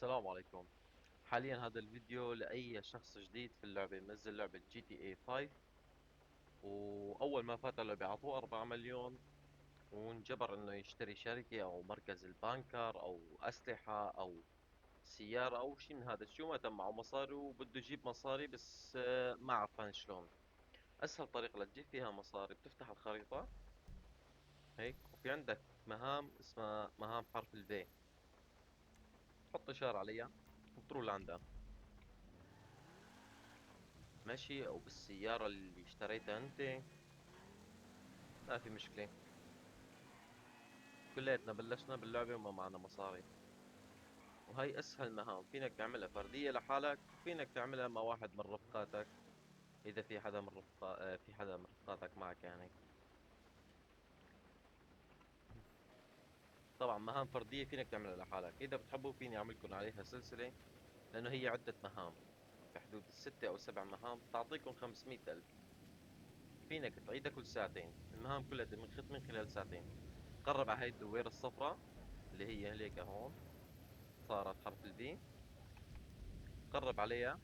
السلام عليكم. حاليا هذا الفيديو لأي شخص جديد في اللعبة منزل لعبة جي تي اي 5، وأول ما فات اللعبة أعطوه 4 مليون، وانجبر إنه يشتري شركة أو مركز البانكر أو أسلحة أو سيارة أو شيء من هذا الشيء، وما تم معه مصاري وبده يجيب مصاري بس ما عرفان شلون. أسهل طريقة لتجيب فيها مصاري بتفتح الخريطة هيك، وفي عندك مهام اسمها مهام حرف الفي، تحط إشارة عليها وتروح لعندها ماشي، أو بالسيارة اللي اشتريتها أنت، ما في مشكلة. كلياتنا بلشنا باللعبة وما معنا مصاري، وهي أسهل مهام فينك تعملها فردية لحالك، وفينك تعملها مع واحد من رفقاتك إذا في حدا من في حدا من رفقاتك معك يعني. طبعا مهام فردية فينك تعملها لحالك، إذا بتحبوا فيني أعملكم عليها سلسلة، لأنه هي عدة مهام بحدود الستة أو سبع مهام تعطيكم 500 ألف. فينك تعيدها كل ساعتين، المهام كلها من خلال ساعتين. قرب على هاي الدويرة الصفراء اللي هي هيك هون، صارت حرف الفي، قرب عليها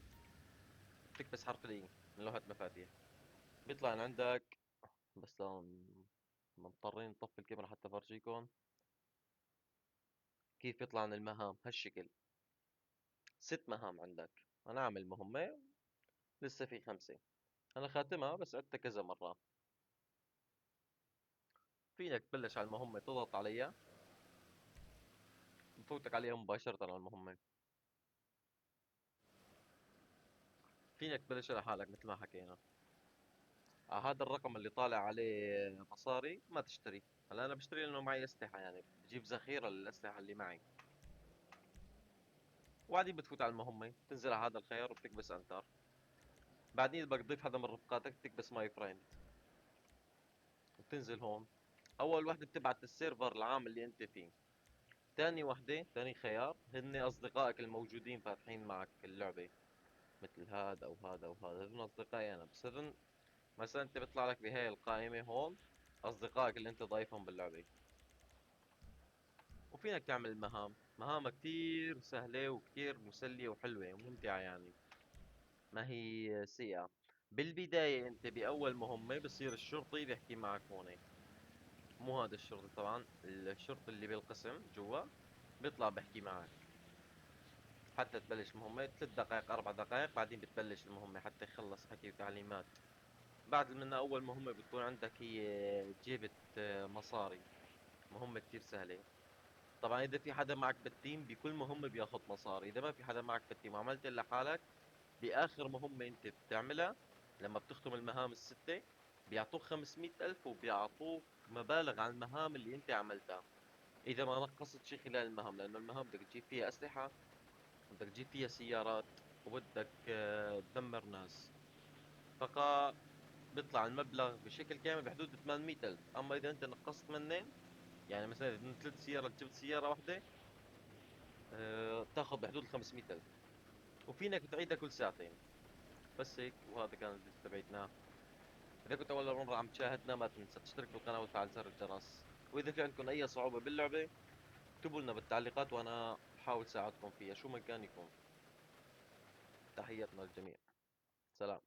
بتكبس حرف الاي من لوحة مفاتيح، بيطلع إن عندك، بس لو مضطرين نطفي الكاميرا حتى أفرجيكم كيف يطلع عن المهام هالشكل. ست مهام عندك، أنا عامل مهمة، لسه في خمسة، أنا خاتمها بس عدتها كذا مرة. فينك تبلش على المهمة تضغط عليها، بفوتك عليها مباشرة على المهمة. فينك تبلش لحالك مثل ما حكينا، هذا الرقم اللي طالع عليه مصاري ما تشتري. هلا أنا بشتري لأنه معي أسلحة، يعني بجيب ذخيرة للأسلحة اللي معي. وبعدين بتفوت على المهمة، بتنزل على هذا الخيار وبتكبس انتر. بعدين بدك تضيف حدا من رفقاتك بتكبس ماي فريند وبتنزل هون. اول وحده بتبعت للسيرفر العام اللي انت فيه. ثاني وحده، ثاني خيار، هن اصدقائك الموجودين فاتحين معك اللعبه، مثل هذا او هذا او هذا، هذول اصدقائي انا. بس هذن مثلا انت بيطلع لك بهاي القائمه هون اصدقائك اللي انت ضايفهم باللعبه. وفينك تعمل مهام، مهامها كتير سهله وكتير مسليه وحلوه وممتعه يعني، ما هي سيئه. بالبدايه انت باول مهمه بصير الشرطي بيحكي معك هون، مو هذا الشرطي طبعا، الشرطي اللي بالقسم جوا بيطلع بحكي معك حتى تبلش مهمة 3 دقائق 4 دقائق، بعدين بتبلش المهمة حتى يخلص حكي وتعليمات. بعد من أول مهمة بتكون عندك هي جيبة مصاري، مهمة كتير سهلة. طبعا إذا في حدا معك بالتيم بكل مهمة بياخد مصاري، إذا ما في حدا معك بالتيم وعملت إلا حالك، بآخر مهمة أنت بتعملها لما بتختم المهام الستة بيعطوك 500 ألف، وبيعطوك مبالغ على المهام اللي أنت عملتها إذا ما نقصت شيء خلال المهام، لأنه المهام بدك تجيب فيها أسلحة، بدك تجيب فيها سيارات، وبدك تدمر ناس. فقا بيطلع المبلغ بشكل كامل بحدود 800 ألف. أما إذا أنت نقصت منين، يعني مثلا إذا من 3 سيارات جبت سيارة واحدة، بتاخذ بحدود ال 500 ألف، وفينك تعيدها كل ساعتين. بس هيك، وهذا كان الفيديو تبعتنا. إذا كنت أول مرة عم تشاهدنا ما تنسى تشترك بالقناة وتفعل زر الجرس، وإذا في عندكم أي صعوبة باللعبة اكتبوا لنا بالتعليقات وأنا بحاول ساعدكم فيها شو ما كان يكون. تحياتنا للجميع، سلام.